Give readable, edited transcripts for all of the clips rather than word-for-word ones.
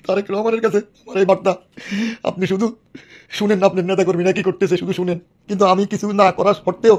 তারেক রহমানের কাছে আমার এই বার্তা, আপনি শুধু শুনেন না, আপনার নেতাকর্মীরা কি করতেছে শুধু শুনেন। কিন্তু আমি কিছু না করার সত্ত্বেও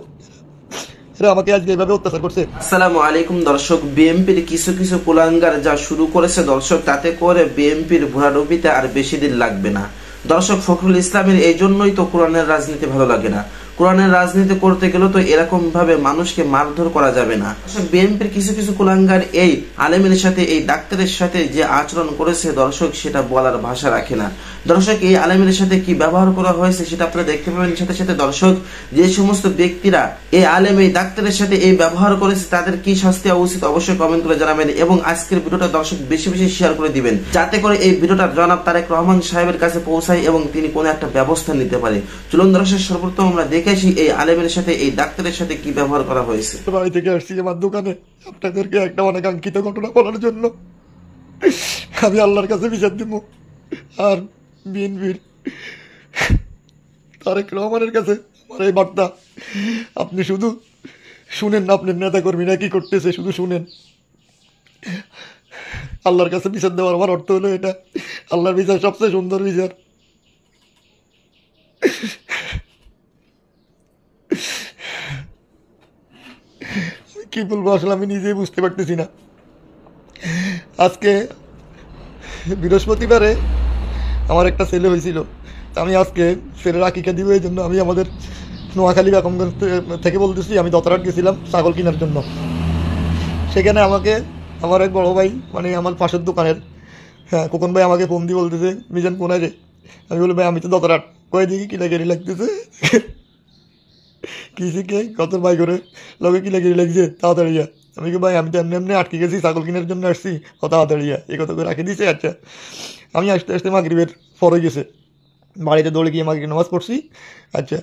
এরা আমাকে আজকে এইভাবে অত্যাচার করছে। আসসালামু আলাইকুম দর্শক, বিএনপির কিছু কিছু কুলাঙ্গার যা শুরু করেছে দর্শক, তাতে করে বিএনপির ভরাডুবিতে আর বেশি দিন লাগবে না দর্শক। ফখরুল ইসলামের এই জন্যই তো কোরআনের রাজনীতি ভালো লাগে না। কোরআনের রাজনীতি করতে গেলে তো এরকম ভাবে মানুষকে মারধর করা যাবে না। বিএনপির কিছু কিছু কুলাঙ্গার এই আলেমের সাথে, এই ডাক্তারের সাথে যে আচরণ করেছে দর্শক, সেটা বলার ভাষা রাখে না দর্শক। এই আলেমের সাথে কি ব্যবহার করা হয়েছে সেটা আপনারা দেখতে পাবেন। সাথে সাথে দর্শক, যে সমস্ত ব্যক্তিরা এই আলেম, এই ডাক্তারের সাথে এই ব্যবহার করেছে তাদের কি শাস্তি হওয়া উচিত অবশ্যই কমেন্ট করে জানাবেন। এবং আজকের ভিডিওটা দর্শক বেশি বেশি শেয়ার করে দিবেন, যাতে করে এই ভিডিওটা জনাব তারেক রহমান সাহেবের কাছে পৌঁছায় এবং তিনি কোনো একটা ব্যবস্থা নিতে পারে। চলুন দর্শক, সর্বপ্রথম আমরা দেখে আসি এই আলেমের সাথে, এই ডাক্তারের সাথে কি ব্যবহার করা হয়েছে। বাড়ি থেকে আসছি আমার দোকানে আপনাদেরকে একটা অনাকাঙ্ক্ষিত ঘটনা বলার জন্য। আমি আল্লাহর কাছে বিচার দিব, আর বিএনপির তারেক রহমানের কাছে আমার এই বার্তা, আপনি শুধু শুনেন না, আপনার নেতাকর্মীরা কি করতেছে শুধু শুনেন। আল্লাহর কাছে বিচার দেওয়ার আমার অর্থ হলো এটা, আল্লাহর বিচার সবচেয়ে সুন্দর বিচার। কি বলবো আসলে আমি নিজেই বুঝতে পারতেছি না। আজকে বৃহস্পতিবারে আমার একটা ছেলে হয়েছিল, আমি আজকে ছেলের আকিকা দিব, এই জন্য আমি আমাদের নোয়াখালী বেগমগঞ্জ থেকে বলতেছি। আমি দতরাট গেছিলাম ছাগল কেনার জন্য। সেখানে আমাকে আমার এক বড় ভাই, মানে আমার পাশের দোকানের, হ্যাঁ খোকন ভাই, আমাকে ফোন দিয়ে বলতেছে, মিজান কোনায় রে? আমি বলি ভাই আমি তো দতরাট। কয়ে দিকে কিলাগিরি লাগতেছে। কিসে কে কত ভাই করে লগে কিলাগিরি লাগছে তাড়াতাড়ি। আমি কি ভাই আমি তো এমনি এমনি আটকে গেছি, ছাগল কেনার জন্য আসছি, ও তাড়াতাড়ি এই কথা করে রাখে দিছে। আচ্ছা, আমি আস্তে আস্তে মাগরিবের পরে গেছে, বাড়িতে দৌড়ে গিয়ে মাগরিব নামাজ পড়ছি। আচ্ছা,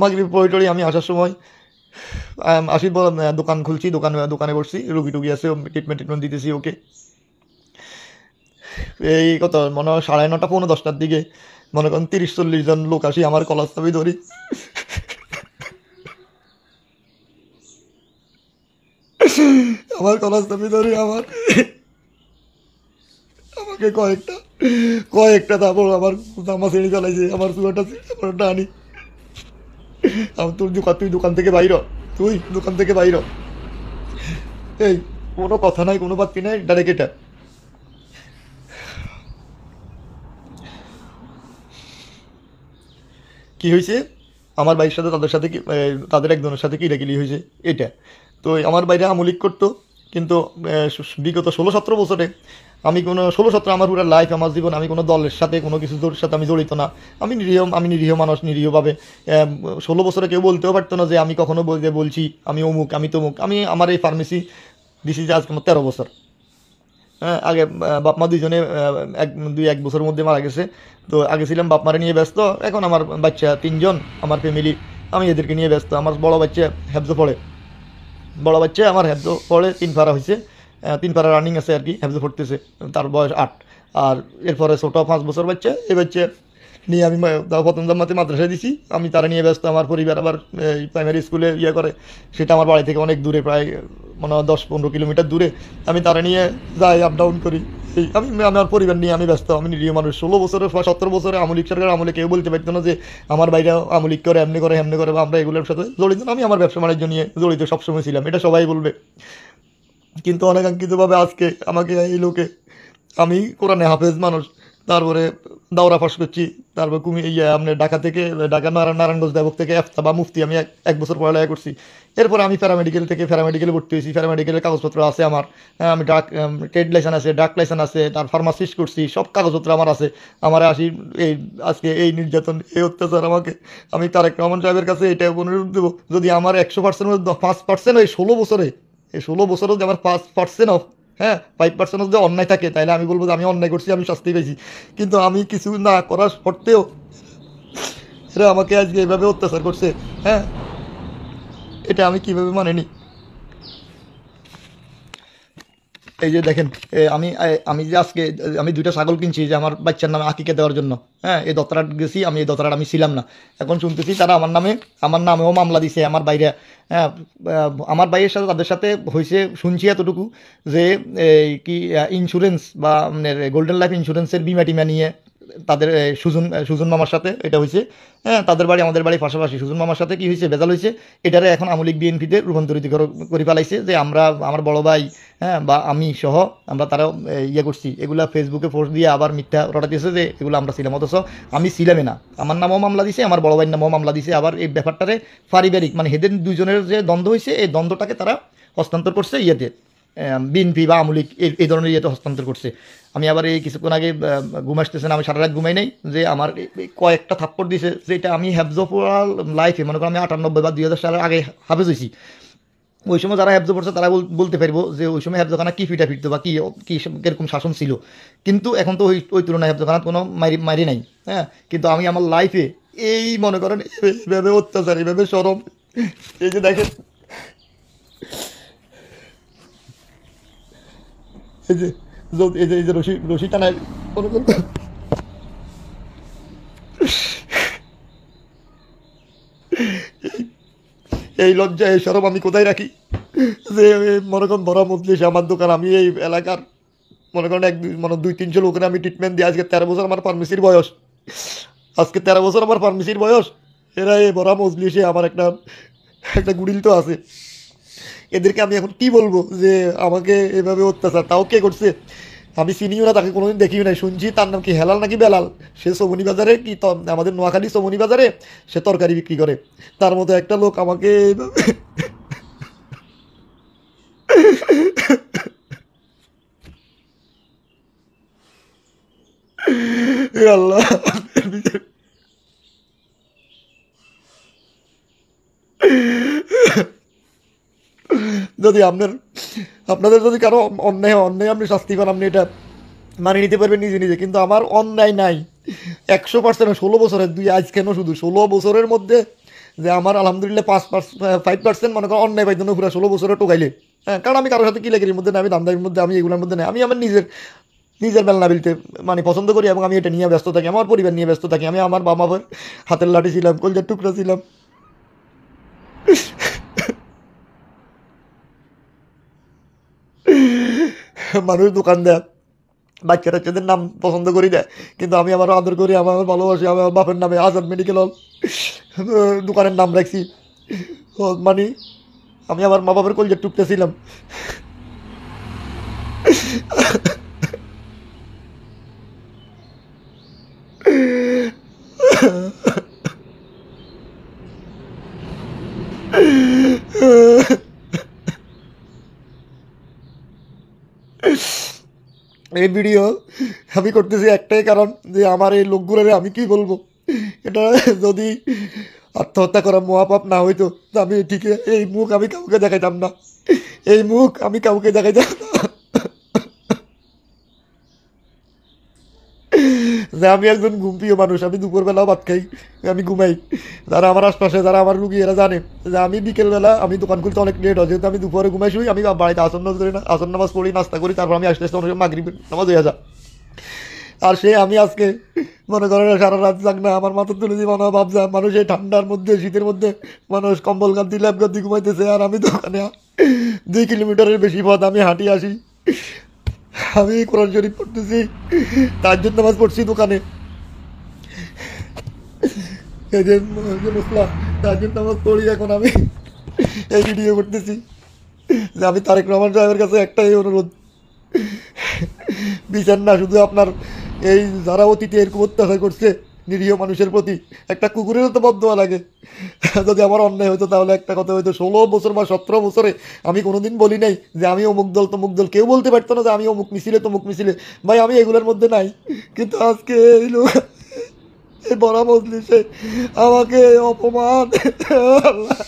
মাগরিব পড়ে টড়ে আমি আসার সময় আসির পর দোকান খুলছি, দোকানে বসছি, রুগী টুগি আছে, ট্রিটমেন্ট দিতেছি ওকে। এই কত মনে হয় 9:30 পৌনে 10টার দিকে মনে করেন 30-40 জন লোক আসি আমার কলার চাবি ধরি। আমার কলার চাবি ধরি আমাকে কয়েকটা তারপর আমার জামা ছেড়ে চালাইছে, আমার চুয়াটা আনি। আমি তুই দোকান থেকে বাইর, তুই দোকান থেকে বাইর। এই কোনো কথা নাই, কোনো বাক্য নাই, ডাইরেক্ট এটা। কি হয়েছে আমার ভাইয়ের সাথে, তাদের একজনের সাথে কিলাকিলি হয়েছে এটা। তো আমার বাইরে আমলিক করতো, কিন্তু বিগত 16-17 বছরে আমি কোনো 16-17 আমার পুরো লাইফ, আমার জীবন, আমি কোনো দলের সাথে কোনো কিছুর সাথে আমি জড়িত না। আমি নিরীহ মানুষ, নিরীহভাবে 16 বছরে কেউ বলতেও পারতো না যে আমি কখনো বলছি আমি অমুক, আমি তমুক। আমার এই ফার্মেসি দিছি যে আজ কোনো 13 বছর। হ্যাঁ, আগে বাপ মা দুইজনে 1 বছরের মধ্যে মারা গেছে। তো আগে ছিলাম বাপ মারে নিয়ে ব্যস্ত, এখন আমার বাচ্চা 3জন, আমার ফ্যামিলি, আমি এদেরকে নিয়ে ব্যস্ত। আমার বড় বাচ্চা হেফজো পড়ে, আমার হেফজো পড়ে 3 পারা হয়েছে, 3 পারা রানিং আছে আর কি, হেফজো পড়তেছে, তার বয়স 8। আর এরপরে ছোটো 5 বছর বাচ্চা, এই বাচ্চা নিয়ে আমি প্রথম জামাতে মাদ্রাসায় দিছি, আমি তারা নিয়ে ব্যস্ত। আমার পরিবার আবার প্রাইমারি স্কুলে করে, সেটা আমার বাড়ি থেকে অনেক দূরে, প্রায় মনে হয় 10-15 কিলোমিটার দূরে। আমি তারা নিয়ে যাই, আপ ডাউন করি। আমার পরিবার নিয়ে আমি ব্যস্ত, আমি নিরীহ মানুষ। 16 বছরে বা 17 বছরে আমলিক সরকার আমলে কেউ বলতে পারতো না যে আমার বাইরে আমলিক করে, এমনি করে, হেমনি করে, আমরা এগুলোর সাথে জড়িত না। আমি আমার ব্যবসা বাণিজ্য নিয়ে জড়িত সবসময় ছিলাম, এটা সবাই বলবে। কিন্তু অনাকাঙ্ক্ষিতভাবে আজকে আমাকে এই লোকে, আমি কোরআনে হাফেজ মানুষ, তারপরে দাওরা পাস করছি, তারপর আপনার ঢাকা নারায়ণগঞ্জ দেবক থেকে এফতা বা মুফতি আমি 1 বছর পড়ালেখা করছি। এরপরে আমি প্যারামেডিকেলে ভর্তি হয়েছি, প্যারামেডিকেলের কাগজপত্র আছে আমার। আমি ট্রেড লাইসেন্স আছে, ডাক লাইসেন্স আছে, তার ফার্মাসিস্ট করছি, সব কাগজপত্র আমার আছে। আমার আজকে এই নির্যাতন, এই অত্যাচার আমাকে, আমি তারেক রহমান সাহেবের কাছে এটা অনুরোধ দেবো, যদি আমার 100% 5% এই 16 বছরে, এই 16 বছরও যে আমার 5% অফ, হ্যাঁ 5% যদি অন্যায় থাকে, তাহলে আমি বলবো যে আমি অন্যায় করছি, আমি শাস্তি পেয়েছি। কিন্তু আমি কিছু না করার সত্ত্বেও এরা আমাকে আজকে এভাবে অত্যাচার করছে। হ্যাঁ, এটা আমি কিভাবে মানে নি। এই যে দেখেন, আমি যে আজকে আমি 2টা ছাগল কিনছি যে আমার বাচ্চার নামে আকিকা দেওয়ার জন্য। হ্যাঁ, এই দতরাট গেছি আমি, এই দতরাট আমি ছিলাম না। এখন শুনতেছি তারা আমার নামেও মামলা দিছে আমার বাইরে। হ্যাঁ, আমার ভাইয়ের সাথে তাদের সাথে হয়েছে শুনছি এতটুকু যে এই কি ইন্স্যুরেন্স বা গোল্ডেন লাইফ ইন্স্যুরেন্সের বিমা টিমা নিয়ে তাদের সুজন মামার সাথে এটা হয়েছে। হ্যাঁ, তাদের বাড়ি আমাদের বাড়ি পাশাপাশি। সুজন মামার সাথে কি হয়েছে, ভেজাল হয়েছে। এটারে এখন আমলিক বিএনপিতে রূপান্তরিত করে ফেলাইছে যে আমার বড় ভাই, হ্যাঁ, বা আমি সহ আমরা তারা ইয়ে করছি। এগুলা ফেসবুকে পোস্ট দিয়ে আবার মিথ্যা রটাতেছে যে এগুলো আমরা ছিলাম, অথচ আমি ছিলামই না। আমার নামও মামলা দিছে, আমার বড় ভাইয়ের নামও মামলা দিছে। আবার এই ব্যাপারটারে পারিবারিক মানে হেদের দুজনের যে দ্বন্দ্ব হয়েছে, এই দ্বন্দ্বটাকে তারা হস্তান্তর করছে ইয়েতে, বিএনপি বা আমলিক এই ধরনের ইয়েতে হস্তান্তর করছে। আমি আবার এই কিছুক্ষণ আগে ঘুম আসতেছে না, আমি সারা রাত ঘুমাই নাই, যে আমার এই কয়েকটা থাপ্পড় দিছে, যেটা আমি হেফজপুরাল লাইফে মনে করেন আমি 98 বা 2000 সালের আগে হাফেজ হয়েছি। ওই সময় যারা হেফজ পড়ছে তারা বলতে পারবো যে ওই সময় হেফজখানা কী ফিরতো বা কী কিরকম শাসন ছিল। কিন্তু এখন তো ওই তুলনায় হেফজখানার কোনো মারি নাই। হ্যাঁ, কিন্তু আমি আমার লাইফে এই মনে করেন এইভাবে অত্যাচার, এইভাবে সরম, এই যে দেখেন, এই যে এই যে রশি টানায় মনে করেন, এই লজ্জা এই সরম আমি কোথায় রাখি? যে মনে করেন বড় মজলিস আমার দোকান, আমি এই এলাকার মনে করেন 2-300 লোকের আমি ট্রিটমেন্ট দিই। আজকে 13 বছর আমার ফার্মেসির বয়স, আজকে 13 বছর আমার ফার্মেসির বয়স। এরা এই বড় মজলিসে আমার একটা একটা গুডিল তো আছে। এদেরকে আমি এখন কি বলবো যে আমাকে এভাবে অত্যাচার, তাও কে করছে? আমি চিনিও না, তাকে কোনোদিন দেখিও নাই। শুনছি তার নাম কি হেলাল নাকি বেলাল, সে চমনি বাজারে কি আমাদের নোয়াখালী চমনি বাজারে সে তরকারি বিক্রি করে। তার মতো একটা লোক আমাকে এইভাবে এ আল্লাহ, যদি আপনাদের যদি কারো অন্যায় অন্যায় আপনি শাস্তি পান, আপনি এটা মানিয়ে নিতে পারবেন নিজে নিজে। কিন্তু আমার অন্যায় নাই 100%। 16 বছরের আজ কেন শুধু 16 বছরের মধ্যে যে আমার আলহামদুলিল্লাহ 5% মনে করেন অন্যায় পাইতো না পুরো 16 বছরে টোকাইলে। হ্যাঁ, কারণ আমি কারোর সাথে কিলাকিরির মধ্যে না, আমি দামদারির মধ্যে, আমি এগুলোর মধ্যে নাই। আমি আমার নিজের বেলনা বিলতে মানে পছন্দ করি, এবং আমি এটা নিয়ে ব্যস্ত থাকি, আমার পরিবার নিয়ে ব্যস্ত থাকি। আমি আমার বাবা মায়ের হাতের লাঠি ছিলাম, কলজার টুকরা ছিলাম। মানুষ দোকান দেয়, বাচ্চা টাচ্চাদের নাম পছন্দ করি দেয়, কিন্তু আমি আমার আদর করি, আমার ভালোবাসি। আমি আমার বাপের নামে আজাদ মেডিকেল হল দোকানের নাম রাখছি। মানে আমি আমার মা বাবার কলজার টুকটা ছিলাম। এই ভিডিও আমি করতেছি একটাই কারণ, যে আমার এই লোকগুলোর আমি কি বলবো। এটা যদি আত্মহত্যা করা মহাপাপ না হইতো, তো আমি ঠিক এই মুখ আমি কাউকে দেখাইতাম না, এই মুখ আমি কাউকে দেখাইতাম না। যে আমি একজন ঘুমপ্রিয় মানুষ, আমি দুপুরবেলাও ভাত খাই, আমি ঘুমাই। যারা আমার আশপাশে, যারা আমার রুগী, এরা জানে যে আমি বিকেলবেলা আমি দোকান খুলতে অনেক লেট হয়, যেহেতু আমি দুপুরে ঘুমাই শুই। আমি বাড়িতে আসন নামাজ করি না, আসন নামাজ পড়ি, নাস্তা করি, তারপর আমি আসতে আসতে অনেক মাগরিব নামাজ হয়ে যায়। আর সে আমি আজকে মনে করেন সারা রাত যাক না, আমার মাথা তুলে দিয়ে মনে হয় ভাবছা মানুষ এই ঠান্ডার মধ্যে, শীতের মধ্যে মানুষ কম্বল গাদ্দি ল্যাপ গাদ্দি ঘুমাইতেছে, আর আমি দোকানে 2 কিলোমিটারের বেশি পথ আমি হাঁটি আসি। আমি কোরআন শরীফ পড়তেছি, তাজ্জুদ নামাজ পড়ছি দোকানে, এই যে মুসলা তাজ্জুদ নামাজ পড়ি। এখন আমি এই ভিডিও করতেছি। যে আমি তারেক রহমান সাহেবের কাছে একটাই অনুরোধ, বিচার না শুধু আপনার এই যারা অতীতে এরকম অত্যাচার করছে নিরীহ মানুষের প্রতি, একটা কুকুরেরও তো বদদোয়া লাগে। যদি আমার অন্যায় হতো তাহলে একটা কথা হয়তো 16 বছর বা 17 বছরে আমি কোনোদিন বলি নাই যে আমি অমুক দল তমুক দল। কেউ বলতে পারতো না যে আমি অমুক মিছিলে তমুক মিছিলে, ভাই আমি এগুলোর মধ্যে নাই। কিন্তু আজকে এই লোক এই বড় মজলিসে আমাকে অপমান, আল্লাহ।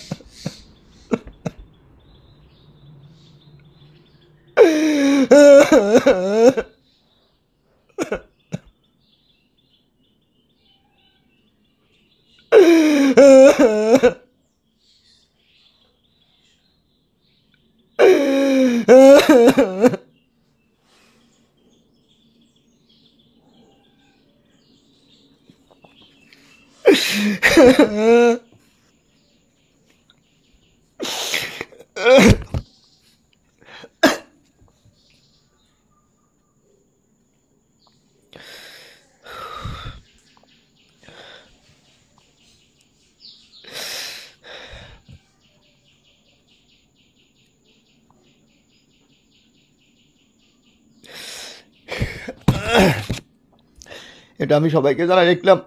এটা আমি সবাইকে জানাই রাখলাম।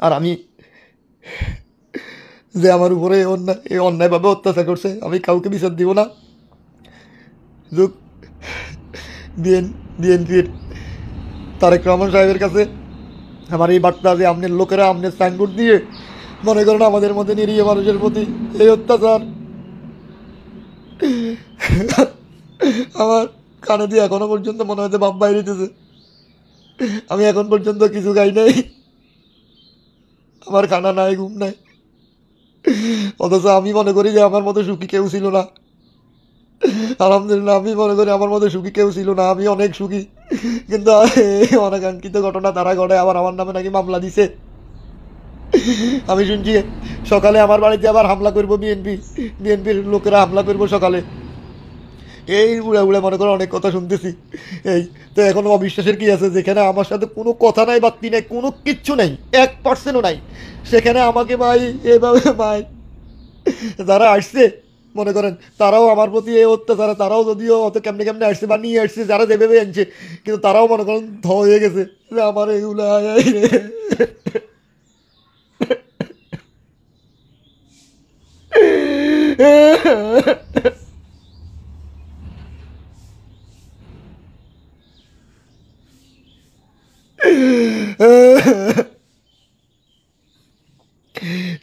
আর আমি যে আমার উপরে এই অন্যায়ভাবে অত্যাচার করছে, আমি কাউকে বিচার দিব না। যোগ বিএনপির তারেক রহমান সাহেবের কাছে আমার এই বার্তা, যে আপনার লোকেরা আপনার সাইনবোর্ড দিয়ে মনে করেন আমাদের মধ্যে নিরীহ মানুষের প্রতি এই অত্যাচার, আমার কানে দিয়ে এখনো পর্যন্ত মনে হচ্ছে বাপ বাইরে দিতেছে। আমি এখন পর্যন্ত কিছু খাই নাই, আমার খানা নাই, ঘুম নাই, অথচ আমি মনে করি যে আমার মতো সুখী কেউ ছিল না। আলহামদুলিল্লাহ, আমি মনে করি আমার মতো সুখী কেউ ছিল না, আমি অনেক সুখী। কিন্তু এই অনাকাঙ্ক্ষিত ঘটনা তারা ঘটে, আবার আমার নামে নাকি মামলা দিছে। আমি শুনছি সকালে আমার বাড়িতে আবার হামলা করবো, বিএনপির লোকেরা হামলা করবো সকালে। এই উড়ে উড়ে মনে করো অনেক কথা শুনতেছি। এই তো এখন অবিশ্বাসের কি আছে, যেখানে আমার সাথে কোনো কথা নাই, বাত্তি নাই, কোনো কিচ্ছু নেই, 1%ও নাই, সেখানে আমাকে ভাই এভাবে ভাই যারা আসছে মনে করেন তারাও আমার প্রতি এই অত্যাচার, তারাও যদিও অত কেমনে কেমনে আসছে বা নিয়ে আসছে, যারা যেভাবে আনছে, কিন্তু তারাও মনে করেন হয়ে গেছে যে আমার এইগুলো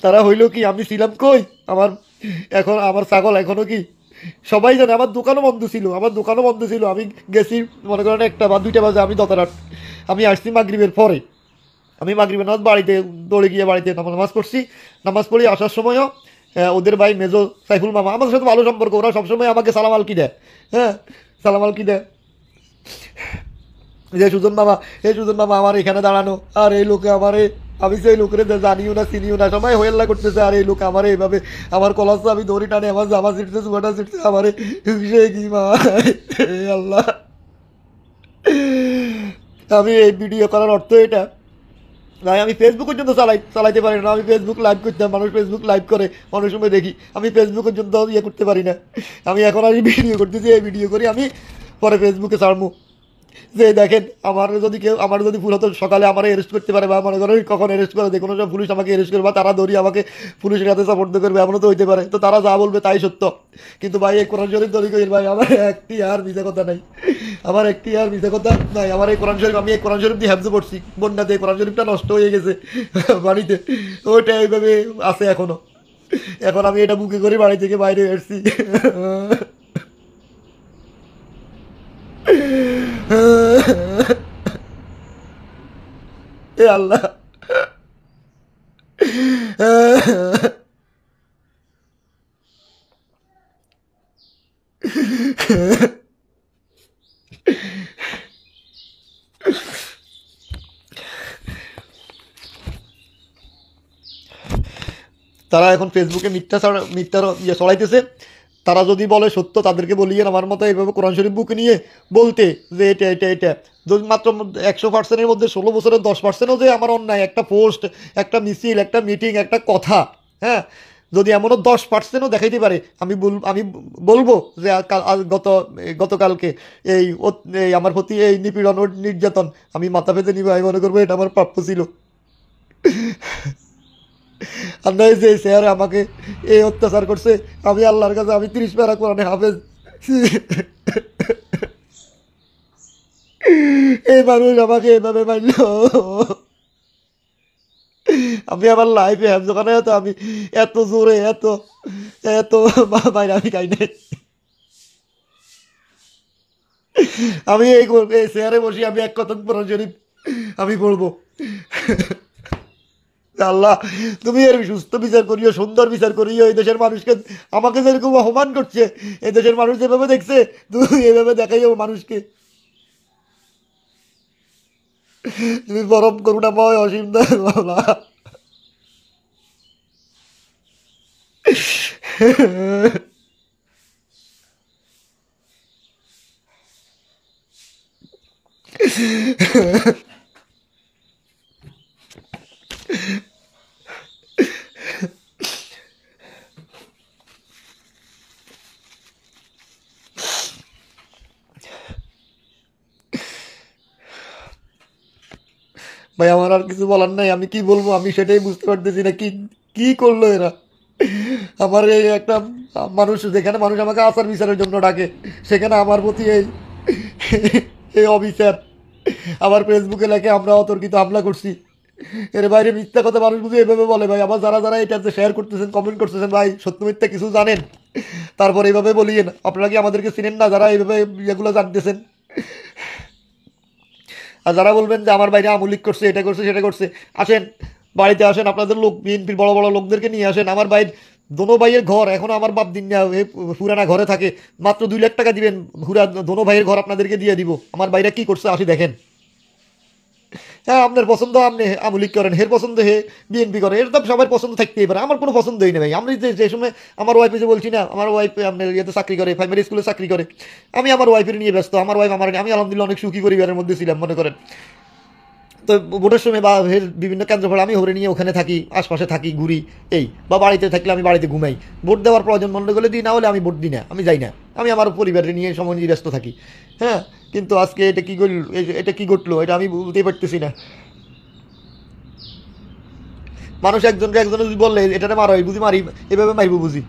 তারা হইলো কি, আমি ছিলাম কই, আমার এখন আমার ছাগল এখনো কি সবাই জানে। আমার দোকানও বন্ধ ছিল, আমি গেছি মনে করেন 1টা বা 2টা বাজে, আমি দতারাট, আমি আসছি মাগরিবের পরে। আমি মাগরিবের নামাজ বাড়িতে দৌড়ে গিয়ে বাড়িতে নামাজ পড়ছি। নামাজ পড়ি আসার সময়ও ওদের ভাই মেজো সাইফুল মামা, আমাদের সাথে ভালো সম্পর্ক, ওরা সবসময় আমাকে সালাম আলকি দেয়। হ্যাঁ, সালাম আলকি দেয় যে সুজন মামা আমার এখানে দাঁড়ানো, আর এই লোকে আমারে, আমি সেই লোকের জানিও না চিনিও না, সবাই হইল্লা করতেছে, আর এই লোক আমারে এইভাবে আমার কলাস আমি দড়ি টানে, আমার জামা ছিটছে, চুয়াটা ছিটছে, আমারে সে কি মা আল্লাহ। আমি এই ভিডিও করার অর্থ এটা ভাই, আমি ফেসবুক পর্যন্ত চালাইতে পারি না। আমি ফেসবুক লাইভ করতাম, মানুষ ফেসবুক লাইভ করে, অনেক সময় দেখি, আমি ফেসবুক পর্যন্ত ইয়ে করতে পারি না। আমি এখন আর ভিডিও করতেছি, এই ভিডিও করি আমি, পরে ফেসবুকে ছাড়বো যে দেখেন আমার যদি ভুল হতো সকালে আমার অ্যারেস্ট করতে পারে, বা মনে করেন কখন অ্যারেস্ট করে, যে কোনো সময় পুলিশ আমাকে অ্যারেস্ট করবে, বা তারা ধরি আমাকে পুলিশের কাছে সাপোর্ট করবে, এমনও তো হইতে পারে। তো তারা যা বলবে তাই সত্য। কিন্তু ভাই এই কোরআন শরীফ তৈরি করি ভাই, আমার একটি আর মিথ্যা কথা নাই, আমার এই কোরআন শরীফ, আমি এই কোরআন শরীফ দিয়ে হ্যাবজে পড়ছি, বন্যাতে কোরআন শরীফটা নষ্ট হয়ে গেছে বাড়িতে, ওইটা এইভাবে আছে এখনো। এখন আমি এটা বুকে করে বাড়ি থেকে বাইরে এসেছি। এ আল্লাহ, তারা এখন ফেসবুকে মিথ্যার ইয়ে ছড়াইতেছে। তারা যদি বলে সত্য, তাদেরকে বলিয়ে আমার মতো এইভাবে কোরআন শরীফ বুকে নিয়ে বলতে যে এটা যদি মাত্র 100%-এর মধ্যে 16 বছরের 10%ও যে আমার অন্যায়, একটা পোস্ট, একটা মিছিল, একটা মিটিং, একটা কথা, হ্যাঁ, যদি এমনও 10%ও দেখাইতে পারে, আমি বলবো যে গতকালকে এই আমার প্রতি এই নিপীড়ন ও নির্যাতন আমি মাথা পেতে নিব, আমি মনে করবো এটা আমার প্রাপ্য ছিল। আর নয় যে স্যার আমাকে এই অত্যাচার করছে, আমি আল্লাহর কাছে আমি 30 পারা কোরআনে হাফেজ, এই মানুষ আমাকে এভাবে মারল। আমি আমার লাইফে দোকানে তো আমি এত জোরে এত এত বাইরে আমি খাই নাই। আমি এই চেয়ারে বসি, আমি এক কথা কোরআন শরীফ আমি পড়বো। আল্লাহ, তুমি এর সুস্থ বিচার করিও, সুন্দর বিচার করিও। এই দেশের মানুষকে আমাকে যেরকম অপমান করছে, এই দেশের মানুষ যেভাবে দেখছে, তুমি এভাবে দেখাইও মানুষকে। তুমি পরম করুণাময়, অসীম দয়ালু আল্লাহ। ভাই আমার আর কিছু বলার নাই, আমি কি বলবো আমি সেটাই বুঝতে পারতেছি না, কি কি করলো এরা। আমার এই একটা মানুষ, যেখানে মানুষ আমাকে আচার বিচারের জন্য ডাকে, সেখানে আমার প্রতি এই এই অবিচার। আবার ফেসবুকে লেখে আমরা অতর্কিত হামলা করছি। এর বাইরে মিথ্যা কথা মানুষ বুঝে এভাবে বলে ভাই। আবার যারা যারা এটা শেয়ার করতেছেন, কমেন্ট করতেছেন, ভাই সত্য মিথ্যা কিছু জানেন, তারপর এইভাবে বলিয়েন। আপনারা কি আমাদেরকে চিনেন না যারা এইভাবে এগুলো জানতেছেন? আর যারা বলবেন যে আমার বাইরে আমলিক করছে, এটা করছে, সেটা করছে, আসেন বাড়িতে আসেন, আপনাদের লোক বিএনপির বড় বড় লোকদেরকে নিয়ে আসেন। আমার ভাই দোনো ভাইয়ের ঘর এখনও আমার বাপ দিন না, পুরানা ঘরে থাকে, মাত্র 2 লাখ টাকা দিবেন, পুরা দোনো ভাইয়ের ঘর আপনাদেরকে দিয়ে দিব। আমার বাইরে কি করছে আসি দেখেন। হ্যাঁ, আপনার পছন্দ আপনি আমলিক করেন, হের পছন্দ হে বিএনপি করে, এর তো সবার পছন্দ থাকতেই পারে। আমার কোনো পছন্দই নেই ভাই। আমি যে সময় আমার ওয়াইফে যে বলছি না, আমার ওয়াইফ আপনার ইয়েতে চাকরি করে, প্রাইমারি স্কুলে চাকরি করে, আমি আমার ওয়াইফের নিয়ে ব্যস্ত। আমার ওয়াইফ আমার, আমি আলহামদুলিল্লাহ অনেক সুখী পরিবারের মধ্যে ছিলাম মনে করেন। তো ভোটের সময় বা বিভিন্ন কেন্দ্র ফলে আমি হরে নিয়ে ওখানে থাকি, আশপাশে থাকি, ঘুরি এই, বা বাড়িতে থাকলে আমি বাড়িতে ঘুমাই। ভোট দেওয়ার প্রয়োজন মনে করলে দিই, না হলে আমি ভোট দিই না, আমি যাই না। আমি আমার পরিবারের নিয়ে সময় নিয়ে ব্যস্ত থাকি। হ্যাঁ, কিন্তু আজকে এটা কী করল, এটা কী ঘটলো এটা আমি বলতেই পারতেছি না। মানুষ একজনকে একজনে যদি বললে এটাতে মারো, বুঝি মারি, এভাবে মারিব বুঝি,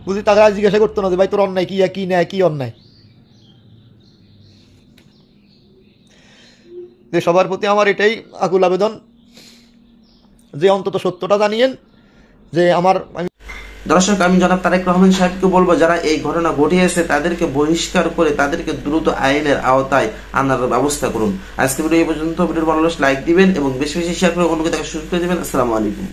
বুঝি তাকে আর জিজ্ঞাসা করতো না যে ভাই তোর অন্যায় কি, কি না কি অন্যায়। যে সবার প্রতি আমার এটাই আকুল আবেদন যে অন্তত সত্যটা জানিয়েন যে আমার। দর্শক, আমি জনাব তারেক রহমান সাহেবকে বলবো যারা এই ঘটনা ঘটিয়েছে তাদেরকে বহিষ্কার করে তাদেরকে দ্রুত আইনের আওতায় আনার ব্যবস্থা করুন। আজকে ভিডিও এই পর্যন্ত। ভিডিওর ভালো লাগলে লাইক দিবেন এবং বেশি বেশি শেয়ার করে অন্যকে দেখার সুযোগ করে দিবেন। আসসালামু আলাইকুম।